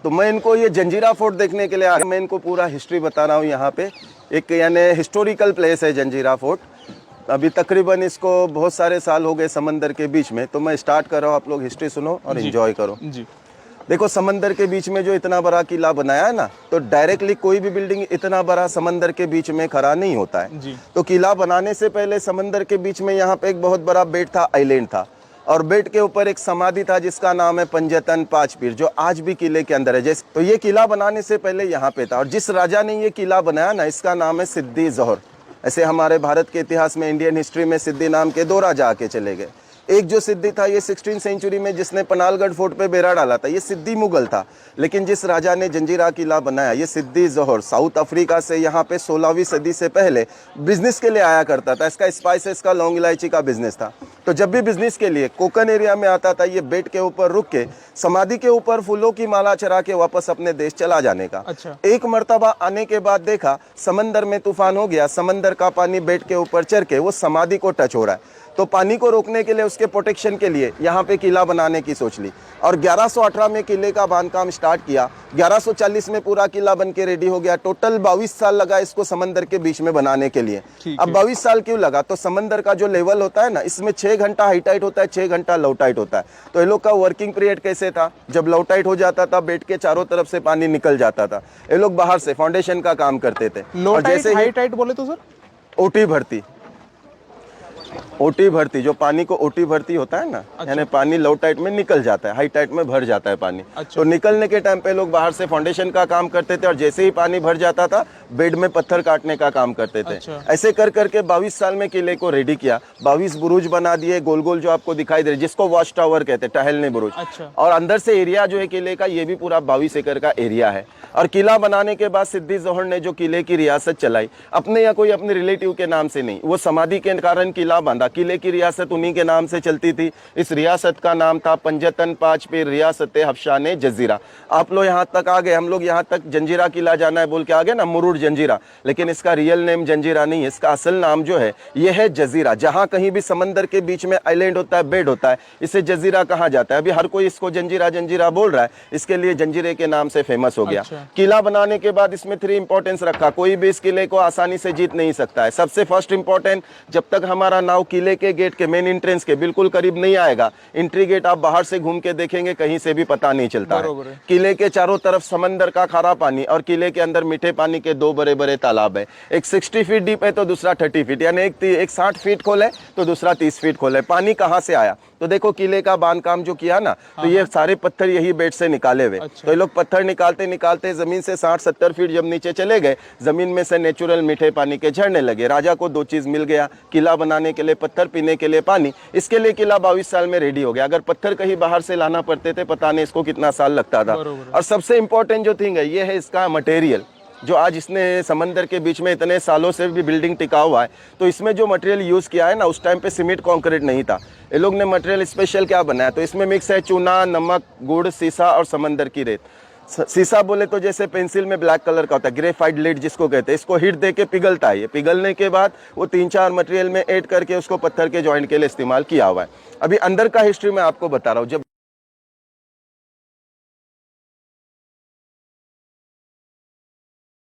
तो मैं इनको ये जंजीरा फोर्ट देखने के लिए आ, मैं इनको पूरा हिस्ट्री बता रहा हूँ। यहाँ पे एक यानी हिस्टोरिकल प्लेस है जंजीरा फोर्ट। अभी तकरीबन इसको बहुत सारे साल हो गए समंदर के बीच में। तो मैं स्टार्ट कर रहा हूँ, आप लोग हिस्ट्री सुनो और एंजॉय करो जी। देखो समंदर के बीच में जो इतना बड़ा किला बनाया है ना, तो डायरेक्टली कोई भी बिल्डिंग इतना बड़ा समंदर के बीच में खड़ा नहीं होता है जी। तो किला बनाने से पहले समंदर के बीच में यहाँ पे एक बहुत बड़ा बेट था, आइलैंड था, और बेट के ऊपर एक समाधि था जिसका नाम है पंजतन पांच पीर, जो आज भी किले के अंदर है। जैसे तो ये किला बनाने से पहले यहाँ पे था, और जिस राजा ने ये किला बनाया ना, इसका नाम है सिद्दी जोहर। ऐसे हमारे भारत के इतिहास में, इंडियन हिस्ट्री में सिद्दी नाम के 2 राजा आके चले गए। एक जो सिद्दी था, ये 16वीं सेंचुरी में जिसने पनालगढ़ फोर्ट पे बेड़ा डाला था, ये सिद्दी मुगल था। लेकिन जिस राजा ने जंजीरा किला बनाया, ये सिद्दी जोहर, साउथ अफ्रीका से यहाँ पे 16वीं सदी से पहले बिजनेस के लिए आया करता था। इसका स्पाइसेस का, लौंग इलायची का बिजनेस था। तो जब भी बिजनेस के लिए कोकन एरिया में आता था, ये बेट के ऊपर रुक के समाधि के ऊपर फूलों की माला चढ़ा के वापस अपने देश चला जाने का। अच्छा। एक मर्तबा आने के बाद देखा समंदर में तूफान हो गया, समंदर का पानी बेट के ऊपर चढ़ के वो समाधि को टच हो रहा है। तो पानी को रोकने के लिए, उसके प्रोटेक्शन के लिए यहाँ पे किला बनाने की सोच ली, और 1118 में किले का बांधकाम स्टार्ट किया। 1140 में पूरा किला बन के रेडी हो गया। टोटल 22 साल लगा इसको समंदर के बीच में बनाने के लिए। अब 22 साल क्यों लगा? तो समंदर का जो लेवल होता है ना, इसमें 6 घंटा हाई टाइट होता है, 6 घंटा लो टाइट होता है। तो ये लोग का वर्किंग पीरियड कैसे था? जब लो टाइट हो जाता था, बेट के चारों तरफ से पानी निकल जाता था, ये लोग बाहर से फाउंडेशन का काम करते थे। लो टाइट हाई टाइट बोले तो सर ओटी भर्ती, ओटी भर्ती, जो पानी को ओटी भर्ती होता है ना, अच्छा। यानी पानी लो टाइट में निकल जाता है, हाई टाइट में भर जाता है पानी। अच्छा। तो निकलने के टाइम पे लोग बाहर से फाउंडेशन का काम करते थे, और जैसे ही पानी भर जाता था, बेड में पत्थर काटने का काम करते थे। अच्छा। ऐसे कर करके 22 साल में किले को रेडी किया। 22 बुरुज बना दिए, गोल गोल, जो आपको दिखाई दे रहे, जिसको वॉच टावर कहते हैं, टहलने बुरुज। अच्छा। और अंदर से एरिया जो है किले का, ये भी पूरा 22 एकड़ का एरिया है। और किला बनाने के बाद सिद्दी जोहर ने जो किले की रियासत चलाई, अपने या कोई अपने रिलेटिव के नाम से नहीं, वो समाधि के कारण किला बांधा। किले की रियासत उन्हीं के नाम से चलती थी। इस रियासत का नाम था पंजतन पांच पीर रियासत हफ्शाने जजीरा। आप लोग यहाँ तक आ गए, हम लोग यहाँ तक जंजीरा किला जाना है बोल के आ गए ना, मुरुड जंजीरा, लेकिन इसका रियल नेम जंजीरा नहीं है। इसका असल नाम जो है ये है जजीरा। जहाँ कहीं भी समंदर के बीच में आइलैंड होता है, बेड होता है, इसे जजीरा कहा जाता है। अभी हर कोई इसको जंजीरा जंजीरा बोल रहा है, इसके लिए जंजीरे के नाम से फेमस हो गया। अच्छा। किला बनाने के बाद इसमें 3 इंपॉर्टेंस रखा। कोई भी इस किले को आसानी से जीत नहीं सकता है। सबसे फर्स्ट इंपॉर्टेंट, जब तक हमारा नाव किले के गेट के, मेन एंट्रेंस के बिल्कुल करीब नहीं आएगा, एंट्री गेट आप बाहर से घूम के देखेंगे, कहीं से भी पता नहीं चलता है। किले के चारों तरफ समंदर का खारा पानी, और किले के अंदर मीठे पानी के 2 बड़े बड़े तालाब है। एक 60 फीट डीप है तो दूसरा 30 फीट, यानी एक 60 फीट खोल है तो दूसरा 30 फीट खोल है। पानी कहाँ से आया? तो देखो किले का बांधकाम जो किया ना, तो ये सारे पत्थर यही बेड से निकाले हुए। अच्छा। तो ये लोग पत्थर निकालते निकालते जमीन से 60-70 फीट जब नीचे चले गए, जमीन में से नेचुरल मीठे पानी के झरने लगे। राजा को 2 चीज मिल गया, किला बनाने के लिए पत्थर, पीने के लिए पानी। इसके लिए किला 22 साल में रेडी हो गया। अगर पत्थर कहीं बाहर से लाना पड़ते थे, पता नहीं इसको कितना साल लगता था। और सबसे इंपॉर्टेंट जो थिंग है, ये है इसका मटेरियल, जो आज इसने समंदर के बीच में इतने सालों से भी बिल्डिंग टिका हुआ है। तो इसमें जो मटेरियल यूज़ किया है ना, उस टाइम पे सीमेंट कंक्रीट नहीं था। ये लोग ने मटेरियल स्पेशल क्या बनाया, तो इसमें मिक्स है चूना, नमक, गुड़, सीसा और समंदर की रेत। सीसा बोले तो जैसे पेंसिल में ब्लैक कलर का होता है, ग्रेफाइट लीड जिसको कहते हैं, इसको हीट दे के पिघलता है। ये पिघलने के बाद वो 3-4 मटेरियल में ऐड करके उसको पत्थर के जॉइंट के लिए इस्तेमाल किया हुआ है। अभी अंदर का हिस्ट्री मैं आपको बता रहा हूँ। जब